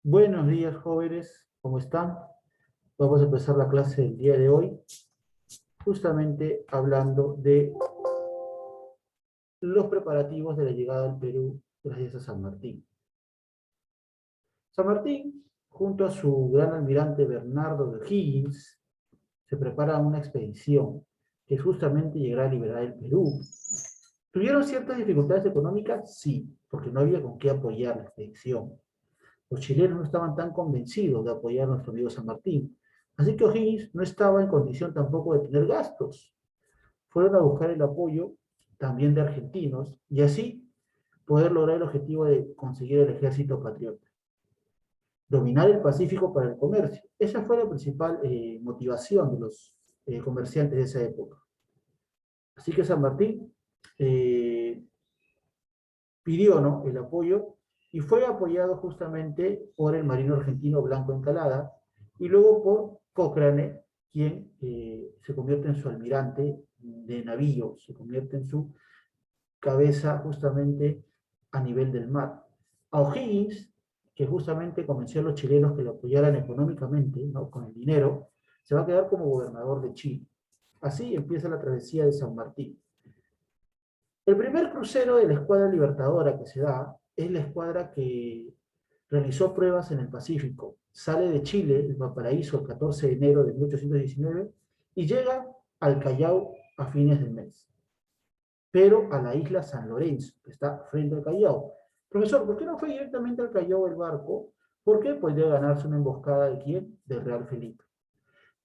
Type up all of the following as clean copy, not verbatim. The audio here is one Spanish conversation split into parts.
Buenos días, jóvenes, ¿cómo están? Vamos a empezar la clase del día de hoy, justamente hablando de los preparativos de la llegada al Perú gracias a San Martín. San Martín, junto a su gran almirante Bernardo de Higgins, se prepara una expedición que justamente llegará a liberar el Perú. ¿Tuvieron ciertas dificultades económicas? Sí, porque no había con qué apoyar la expedición. Los chilenos no estaban tan convencidos de apoyar a nuestro amigo San Martín. Así que O'Higgins no estaba en condición tampoco de tener gastos. Fueron a buscar el apoyo también de argentinos y así poder lograr el objetivo de conseguir el ejército patriota. Dominar el Pacífico para el comercio. Esa fue la principal motivación de los comerciantes de esa época. Así que San Martín pidió, ¿no?, el apoyo y fue apoyado justamente por el marino argentino Blanco Encalada y luego por Cochrane, quien se convierte en su almirante de navío, se convierte en su cabeza justamente a nivel del mar. A O'Higgins, que justamente convenció a los chilenos que lo apoyaran económicamente, ¿no?, con el dinero, se va a quedar como gobernador de Chile. Así empieza la travesía de San Martín. El primer crucero de la Escuadra Libertadora que se da es la escuadra que realizó pruebas en el Pacífico. Sale de Chile, el Valparaíso, el 14 de enero de 1819 y llega al Callao a fines del mes. Pero a la isla San Lorenzo, que está frente al Callao. Profesor, ¿por qué no fue directamente al Callao el barco? Porque podía ganarse una emboscada de quién? Del Real Felipe.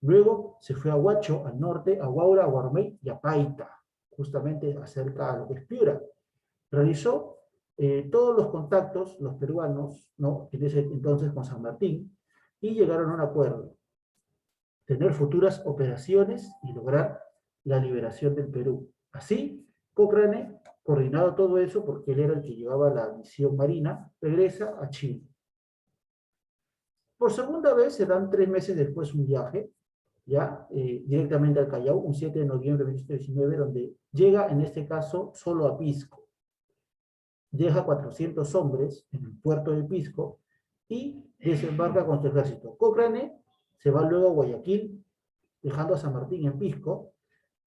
Luego se fue a Huacho, al norte, a Huaura, a Guarmey y a Paita, justamente acerca a lo que es Piura. Realizó todos los contactos, los peruanos, ¿no?, en ese entonces con San Martín, y llegaron a un acuerdo, tener futuras operaciones y lograr la liberación del Perú. Así, Cochrane, coordinado todo eso, porque él era el que llevaba la misión marina, regresa a Chile. Por segunda vez se dan 3 meses después un viaje, ya directamente al Callao, un 7 de noviembre de 1819, donde llega en este caso solo a Pisco. Deja 400 hombres en el puerto de Pisco y desembarca con su ejército. Cochrane se va luego a Guayaquil, dejando a San Martín en Pisco,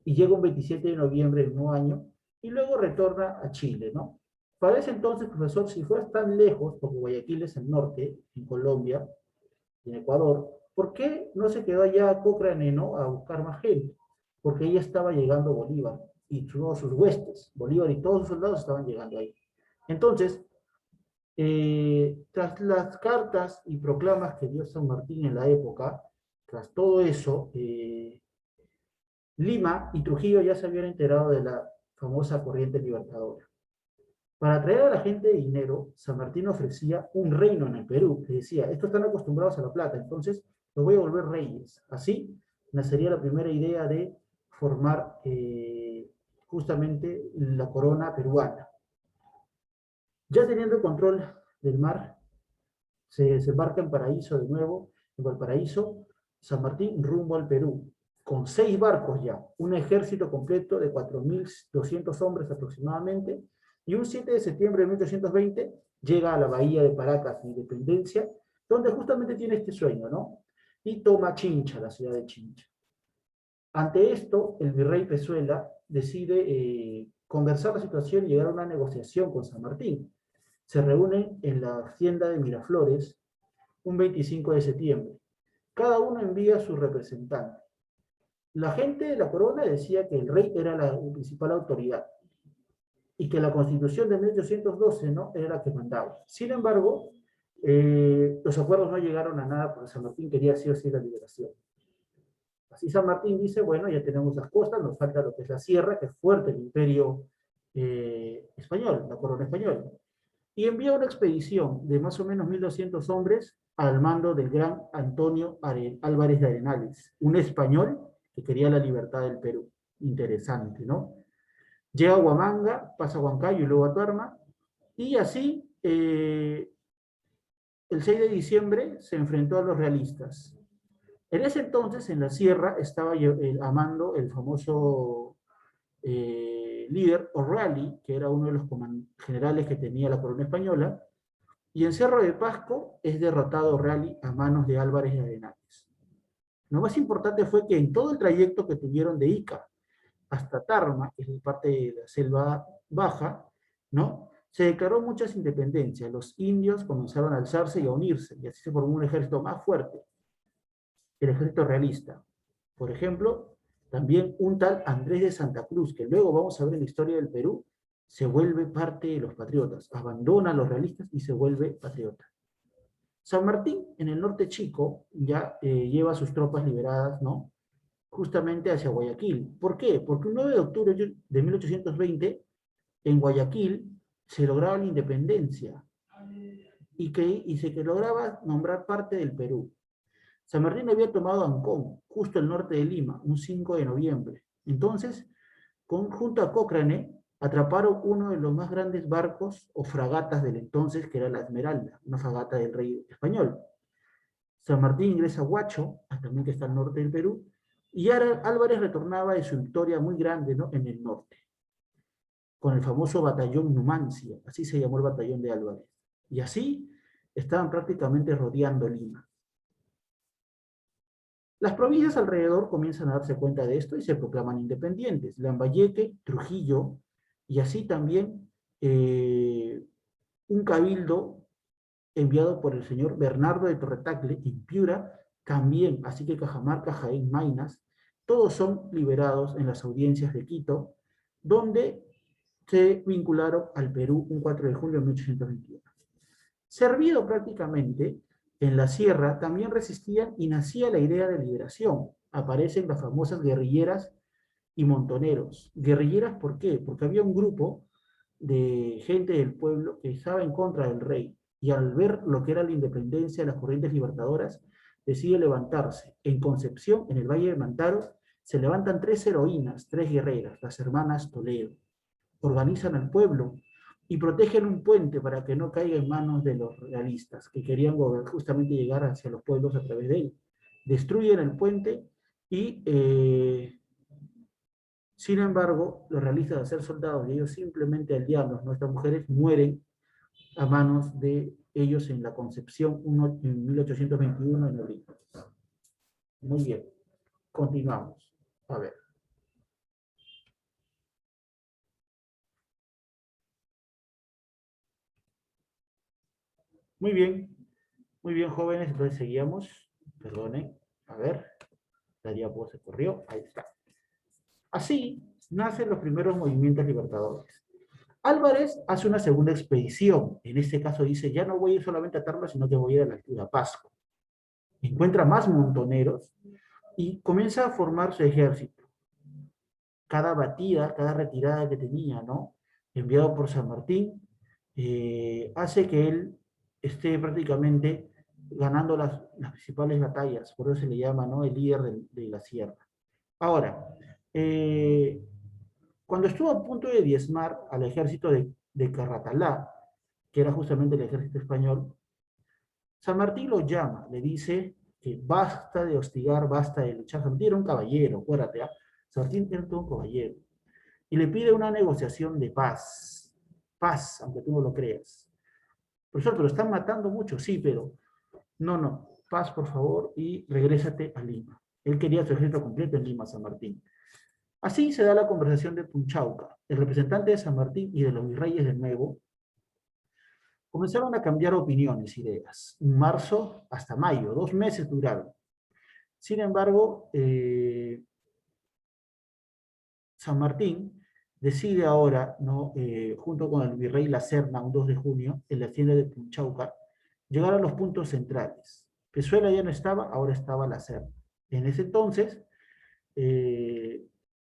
y llega un 27 de noviembre del nuevo año, y luego retorna a Chile, ¿no? Para ese entonces, profesor, si fueras tan lejos, porque Guayaquil es el norte, en Colombia, en Ecuador, ¿por qué no se quedó allá Cochrane, ¿no?, a buscar más gente? Porque ya estaba llegando Bolívar y todos sus huestes. Bolívar y todos sus soldados estaban llegando ahí. Entonces, tras las cartas y proclamas que dio San Martín en la época, tras todo eso, Lima y Trujillo ya se habían enterado de la famosa corriente libertadora. Para atraer a la gente de dinero, San Martín ofrecía un reino en el Perú, que decía, estos están acostumbrados a la plata, entonces los voy a volver reyes. Así nacería la primera idea de formar justamente la corona peruana. Ya teniendo el control del mar, se desembarca en Paraíso de nuevo, en Valparaíso, San Martín rumbo al Perú, con 6 barcos ya, un ejército completo de 4.200 hombres aproximadamente, y un 7 de septiembre de 1820 llega a la bahía de Paracas, Independencia, donde justamente tiene este sueño, ¿no? Y toma Chincha, la ciudad de Chincha. Ante esto, el virrey Pezuela decide conversar la situación y llegar a una negociación con San Martín. Se reúnen en la hacienda de Miraflores un 25 de septiembre. Cada uno envía a su representante. La gente de la corona decía que el rey era la principal autoridad y que la constitución de 1812, ¿no?, era la que mandaba. Sin embargo, los acuerdos no llegaron a nada porque San Martín quería sí o sí la liberación. Así San Martín dice, bueno, ya tenemos las costas, nos falta lo que es la sierra, que es fuerte el imperio español, la corona española. Y envía una expedición de más o menos 1.200 hombres al mando del gran Antonio Álvarez de Arenales, un español que quería la libertad del Perú. Interesante, ¿no? Llega a Huamanga, pasa a Huancayo y luego a Tuarma, y así el 6 de diciembre se enfrentó a los realistas. En ese entonces, en la sierra, estaba amando el famoso líder O'Reilly, que era uno de los generales que tenía la corona española, Y en Cerro de Pasco es derrotado Reali a manos de Álvarez de Arenales. Lo más importante fue que en todo el trayecto que tuvieron de Ica hasta Tarma, que es parte de la selva baja, ¿no? Se declaró muchas independencias. Los indios comenzaron a alzarse y a unirse, y así se formó un ejército más fuerte, el ejército realista. Por ejemplo, también un tal Andrés de Santa Cruz, que luego vamos a ver en la historia del Perú, se vuelve parte de los patriotas, abandona a los realistas y se vuelve patriota. San Martín, en el norte chico, ya lleva sus tropas liberadas, ¿no? Justamente hacia Guayaquil. ¿Por qué? Porque un 9 de octubre de 1820, en Guayaquil, se lograba la independencia y se lograba nombrar parte del Perú. San Martín había tomado Ancón, justo al norte de Lima, un 5 de noviembre. Entonces, junto a Cochrane, atraparon uno de los más grandes barcos o fragatas del entonces, que era la Esmeralda, una fragata del rey español. San Martín ingresa a Huacho, también que está al norte del Perú, y Álvarez retornaba de su victoria muy grande, ¿no?, en el norte, con el famoso batallón Numancia, así se llamó el batallón de Álvarez. Y así estaban prácticamente rodeando Lima. Las provincias alrededor comienzan a darse cuenta de esto y se proclaman independientes. Lambayeque, Trujillo, y así también un cabildo enviado por el señor Bernardo de Torretacle en Piura, también, así que Cajamarca, Jaén, Maynas, todos son liberados en las audiencias de Quito, donde se vincularon al Perú un 4 de julio de 1821. Servido prácticamente, en la sierra también resistían y nacía la idea de liberación. Aparecen las famosas guerrilleras y montoneros. Guerrilleras, ¿por qué? Porque había un grupo de gente del pueblo que estaba en contra del rey y al ver lo que era la independencia, las corrientes libertadoras, decide levantarse. En Concepción, en el Valle de Mantaro, se levantan 3 heroínas, 3 guerreras, las hermanas Toledo. Organizan al pueblo y protegen un puente para que no caiga en manos de los realistas, que querían justamente llegar hacia los pueblos a través de él. Destruyen el puente y, sin embargo, los realistas, de ser soldados y ellos simplemente aldeanos, nuestras mujeres mueren a manos de ellos en la Concepción en 1821 en abril. Muy bien, continuamos. A ver. Muy bien, jóvenes, entonces seguíamos. Perdonen, a ver, la diapositiva se corrió, ahí está. Así nacen los primeros movimientos libertadores. Álvarez hace una segunda expedición, en este caso dice, ya no voy a ir solamente a Tarma, sino que voy a ir a la altura Pasco. Encuentra más montoneros y comienza a formar su ejército. Cada batida, cada retirada que tenía, ¿no?, enviado por San Martín, hace que él esté prácticamente ganando las principales batallas, por eso se le llama, ¿no?, el líder de la sierra. Ahora, cuando estuvo a punto de diezmar al ejército de Carratalá, que era justamente el ejército español, San Martín lo llama, le dice que basta de hostigar, basta de luchar. San Martín era un caballero, acuérdate, ¿eh? San Martín era todo un caballero. Y le pide una negociación de paz. Paz, aunque tú no lo creas. Profesor, pero están matando mucho, sí, pero no, paz por favor y regrésate a Lima. Él quería su ejército completo en Lima, San Martín. Así se da la conversación de Punchauca. El representante de San Martín y de los virreyes de nuevo comenzaron a cambiar opiniones, ideas. En marzo hasta mayo, 2 meses duraron. Sin embargo, San Martín decide ahora, ¿no?, junto con el virrey La Serna, un 2 de junio, en la hacienda de Punchauca, llegar a los puntos centrales. Pezuela ya no estaba, ahora estaba La Serna. En ese entonces,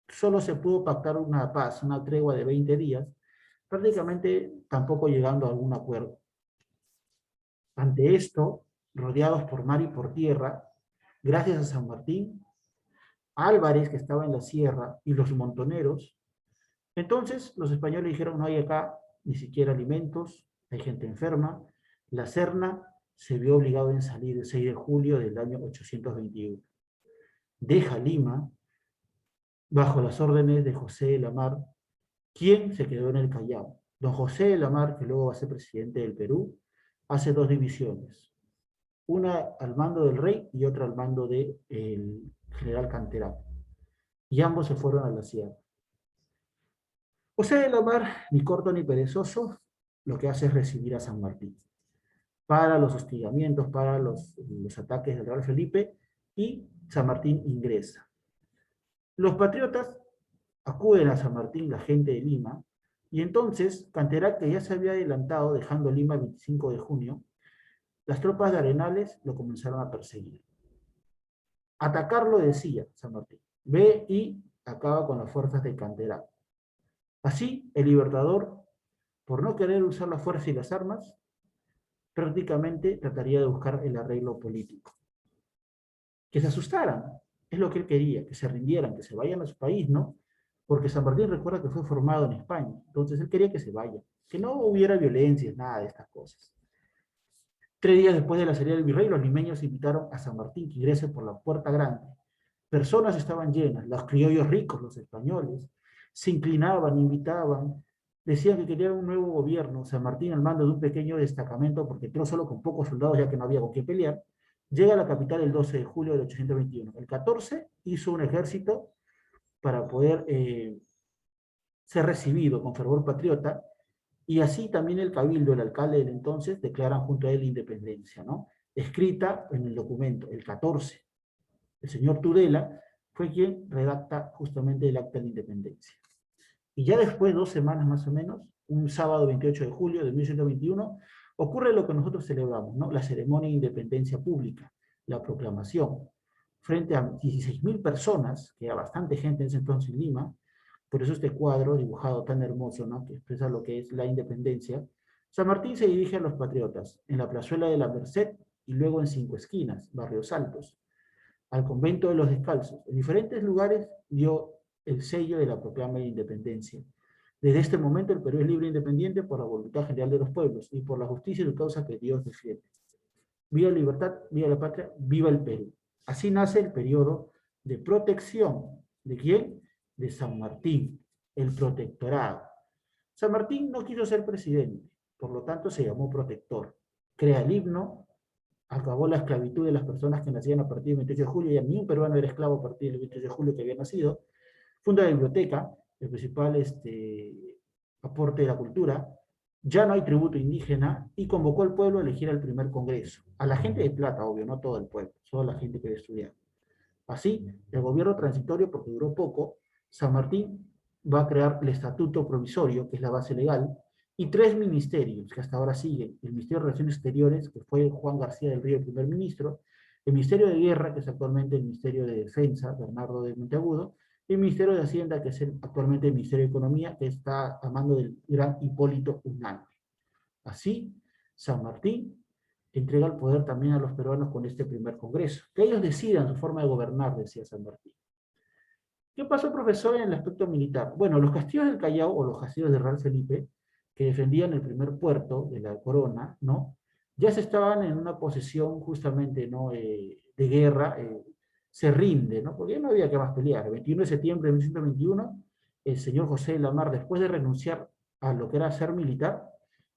solo se pudo pactar una paz, una tregua de 20 días, prácticamente tampoco llegando a algún acuerdo. Ante esto, rodeados por mar y por tierra, gracias a San Martín, Álvarez, que estaba en la sierra, y los montoneros, entonces los españoles dijeron, no hay acá ni siquiera alimentos, hay gente enferma. La Serna se vio obligado en salir el 6 de julio del año 821. Deja Lima bajo las órdenes de José de la Mar, quien se quedó en el Callao. Don José de la Mar, que luego va a ser presidente del Perú, hace dos divisiones, una al mando del rey y otra al mando del general Canterac, y ambos se fueron a la sierra. José de la Mar, ni corto ni perezoso, lo que hace es recibir a San Martín para los hostigamientos, para los ataques del Real Felipe, y San Martín ingresa. Los patriotas acuden a San Martín, la gente de Lima, y entonces Canterac, que ya se había adelantado dejando Lima el 25 de junio, las tropas de Arenales lo comenzaron a perseguir. Atacarlo, decía San Martín, ve y acaba con las fuerzas de Canterac. Así, el Libertador, por no querer usar la fuerza y las armas, prácticamente trataría de buscar el arreglo político. Que se asustaran, es lo que él quería, que se rindieran, que se vayan a su país, ¿no? Porque San Martín recuerda que fue formado en España, entonces él quería que se vaya, que no hubiera violencia, nada de estas cosas. 3 días después de la salida del virrey, los limeños invitaron a San Martín que ingrese por la Puerta Grande. Personas estaban llenas, los criollos ricos, los españoles, se inclinaban, invitaban, decían que querían un nuevo gobierno. San Martín, al mando de un pequeño destacamento, porque entró solo con pocos soldados ya que no había con qué pelear, llega a la capital el 12 de julio de 821. El 14 hizo un ejército para poder ser recibido con fervor patriota, y así también el cabildo, el alcalde del entonces, declaran junto a él la independencia, ¿no? Escrita en el documento, el 14. El señor Tudela fue quien redacta justamente el acta de la independencia. Y ya después, 2 semanas más o menos, un sábado 28 de julio de 1821, ocurre lo que nosotros celebramos, ¿no? La ceremonia de independencia pública, la proclamación, frente a 16.000 personas, que era bastante gente en ese entonces en Lima. Por eso este cuadro dibujado tan hermoso, ¿no?, que expresa lo que es la independencia. San Martín se dirige a los patriotas en la plazuela de la Merced y luego en Cinco Esquinas, Barrios Altos, al convento de los Descalzos. En diferentes lugares dio el sello de la proclama de independencia. Desde este momento el Perú es libre e independiente por la voluntad general de los pueblos y por la justicia y la causa que Dios defiende. Viva la libertad, viva la patria, viva el Perú. Así nace el periodo de protección. ¿De quién? De San Martín, el protectorado. San Martín no quiso ser presidente, por lo tanto se llamó protector. Crea el himno, acabó la esclavitud de las personas que nacían a partir del 28 de julio, ya ni un peruano era esclavo a partir del 28 de julio que había nacido. Funda la biblioteca, el principal aporte de la cultura. Ya no hay tributo indígena, y convocó al pueblo a elegir al primer congreso. A la gente de plata, obvio, no todo el pueblo, solo la gente que debe estudiar. Así, el gobierno transitorio, porque duró poco, San Martín va a crear el estatuto provisorio, que es la base legal, y 3 ministerios que hasta ahora siguen: el Ministerio de Relaciones Exteriores, que fue Juan García del Río el primer ministro; el Ministerio de Guerra, que es actualmente el Ministerio de Defensa, Bernardo de Monteagudo; y el Ministerio de Hacienda, que es actualmente el Ministerio de Economía, que está a mando del gran Hipólito Unanue. Así, San Martín entrega el poder también a los peruanos con este primer congreso. Que ellos decidan su forma de gobernar, decía San Martín. ¿Qué pasó, profesor, en el aspecto militar? Bueno, los castillos del Callao, o los castillos de Real Felipe, que defendían el primer puerto de la corona, ¿no?, ya se estaban en una posición justamente, ¿no?, de guerra. Se rinde, ¿no?, porque ya no había que más pelear. El 21 de septiembre de 1921, el señor José de la Mar, después de renunciar a lo que era ser militar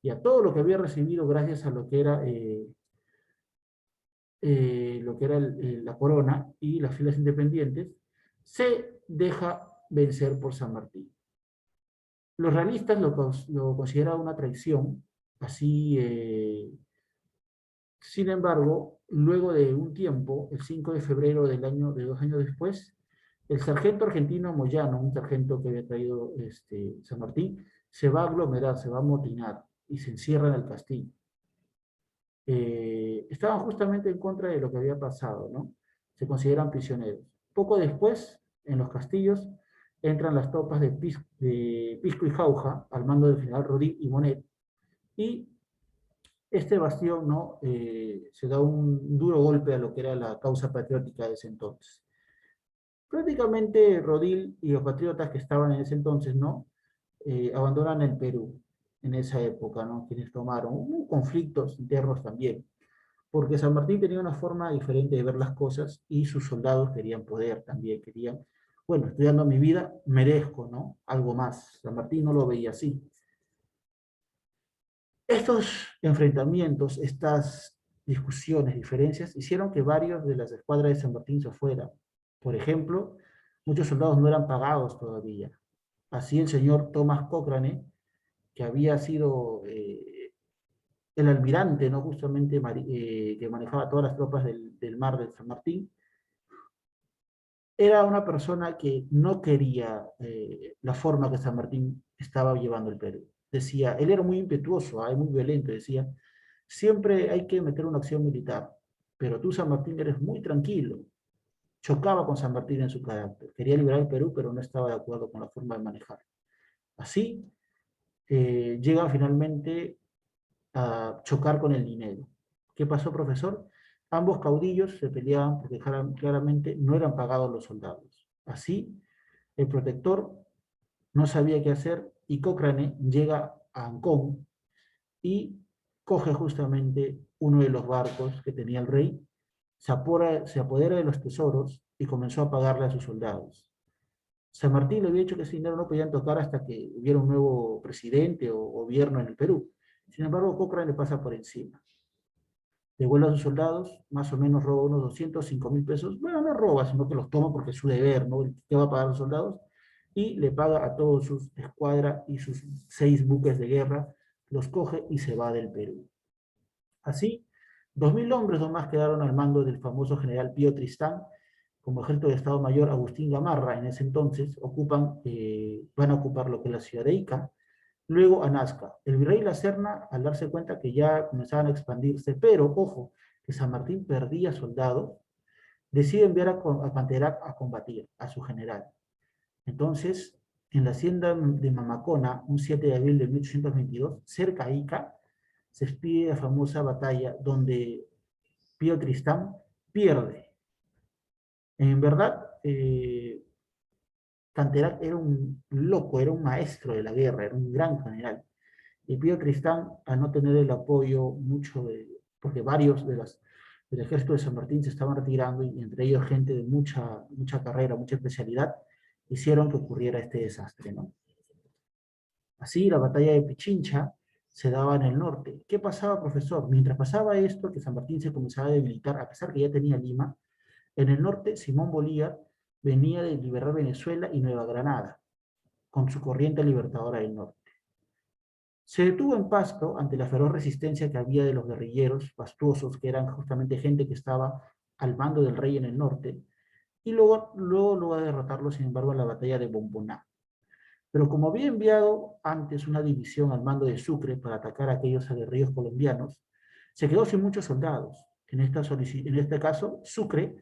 y a todo lo que había recibido gracias a lo que era la corona y las filas independientes, se deja vencer por San Martín. Los realistas lo consideraban una traición. Así, sin embargo, luego de un tiempo, el 5 de febrero de 2 años después, el sargento argentino Moyano, un sargento que había traído San Martín, se va a aglomerar, se va a amotinar y se encierra en el castillo. Estaban justamente en contra de lo que había pasado, ¿no? Se consideran prisioneros. Poco después, en los castillos, entran las tropas de Pisco y Jauja, al mando del general Rodil y Monet, y este bastión, ¿no?, se da un duro golpe a lo que era la causa patriótica de ese entonces. Prácticamente Rodil y los patriotas que estaban en ese entonces, ¿no?, abandonan el Perú en esa época, ¿no?, quienes tomaron. Hubo conflictos internos también, porque San Martín tenía una forma diferente de ver las cosas y sus soldados querían poder también, querían, bueno, estoy dando mi vida, merezco, ¿no?, algo más. San Martín no lo veía así. Estos enfrentamientos, estas discusiones, diferencias, hicieron que varios de las escuadras de San Martín se fueran. Por ejemplo, muchos soldados no eran pagados todavía. Así el señor Thomas Cochrane, que había sido el almirante, ¿no? Justamente que manejaba todas las tropas del mar de San Martín, era una persona que no quería la forma que San Martín estaba llevando el Perú. Decía, él era muy impetuoso, muy violento, decía, siempre hay que meter una acción militar, pero tú, San Martín, eres muy tranquilo. Chocaba con San Martín en su carácter. Quería liberar el Perú, pero no estaba de acuerdo con la forma de manejarlo. Así, llega finalmente a chocar con el dinero. ¿Qué pasó, profesor? Ambos caudillos se peleaban porque claramente no eran pagados los soldados. Así, el protector no sabía qué hacer y Cochrane llega a Ancón y coge justamente uno de los barcos que tenía el rey, se apodera de los tesoros y comenzó a pagarle a sus soldados. San Martín le había dicho que ese dinero no podían tocar hasta que hubiera un nuevo presidente o gobierno en el Perú. Sin embargo, Cochrane le pasa por encima. Devuelve a sus soldados, más o menos roba unos 205.000 pesos. Bueno, no roba, sino que los toma porque es su deber, ¿no? ¿Qué va a pagar a los soldados? Y le paga a todos sus escuadras y sus 6 buques de guerra, los coge y se va del Perú. Así, 2.000 hombres nomás quedaron al mando del famoso general Pío Tristán, como ejército de Estado Mayor Agustín Gamarra, en ese entonces, van a ocupar lo que es la ciudad de Ica, luego a Nazca. El virrey La Serna, al darse cuenta que ya comenzaban a expandirse, pero, ojo, que San Martín perdía soldados, decide enviar a Panterac a combatir a su general. Entonces, en la hacienda de Mamacona, un 7 de abril de 1822, cerca a Ica, se expide la famosa batalla donde Pío Tristán pierde. En verdad, Canterac era un loco, era un maestro de la guerra, era un gran general. Y Pío Tristán, al no tener el apoyo mucho porque varios del ejército de San Martín se estaban retirando, y entre ellos gente de mucha carrera, mucha especialidad, hicieron que ocurriera este desastre, ¿no? Así, la batalla de Pichincha se daba en el norte. ¿Qué pasaba, profesor? Mientras pasaba esto, que San Martín se comenzaba a debilitar, a pesar que ya tenía Lima, en el norte Simón Bolívar venía de liberar Venezuela y Nueva Granada, con su corriente libertadora del norte. Se detuvo en Pasto ante la feroz resistencia que había de los guerrilleros pastuosos, que eran justamente gente que estaba al mando del rey en el norte, y luego va a derrotarlo, sin embargo, en la batalla de Bomboná. Pero como había enviado antes una división al mando de Sucre para atacar a aquellos aguerridos colombianos, se quedó sin muchos soldados. En este caso, Sucre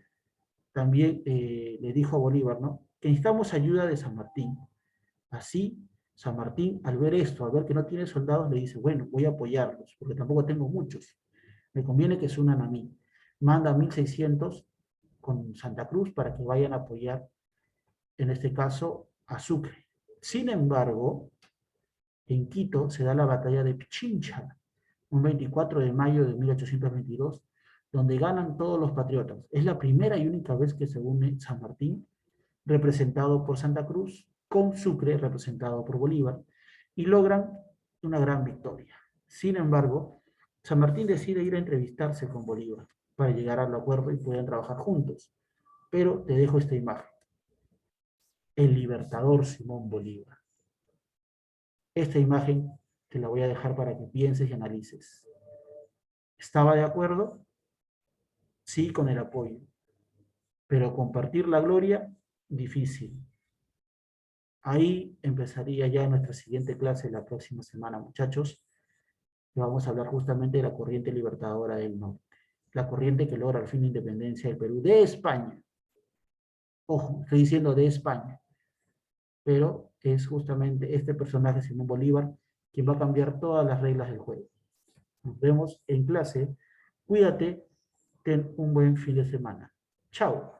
también le dijo a Bolívar, ¿no?, que necesitamos ayuda de San Martín. Así, San Martín, al ver esto, al ver que no tiene soldados, le dice, bueno, voy a apoyarlos, porque tampoco tengo muchos. Me conviene que se unan a mí. Manda 1.600 con Santa Cruz para que vayan a apoyar, en este caso, a Sucre. Sin embargo, en Quito se da la batalla de Pichincha, un 24 de mayo de 1822, donde ganan todos los patriotas. Es la primera y única vez que se une San Martín, representado por Santa Cruz, con Sucre, representado por Bolívar, y logran una gran victoria. Sin embargo, San Martín decide ir a entrevistarse con Bolívar para llegar al acuerdo y puedan trabajar juntos. Pero te dejo esta imagen. El libertador Simón Bolívar. Esta imagen te la voy a dejar para que pienses y analices. ¿Estaba de acuerdo? Sí, con el apoyo. Pero compartir la gloria, difícil. Ahí empezaría ya nuestra siguiente clase la próxima semana, muchachos. Que vamos a hablar justamente de la corriente libertadora del norte. La corriente que logra al fin la independencia del Perú de España. Ojo, estoy diciendo de España. Pero es justamente este personaje, Simón Bolívar, quien va a cambiar todas las reglas del juego. Nos vemos en clase. Cuídate. Ten un buen fin de semana. Chao.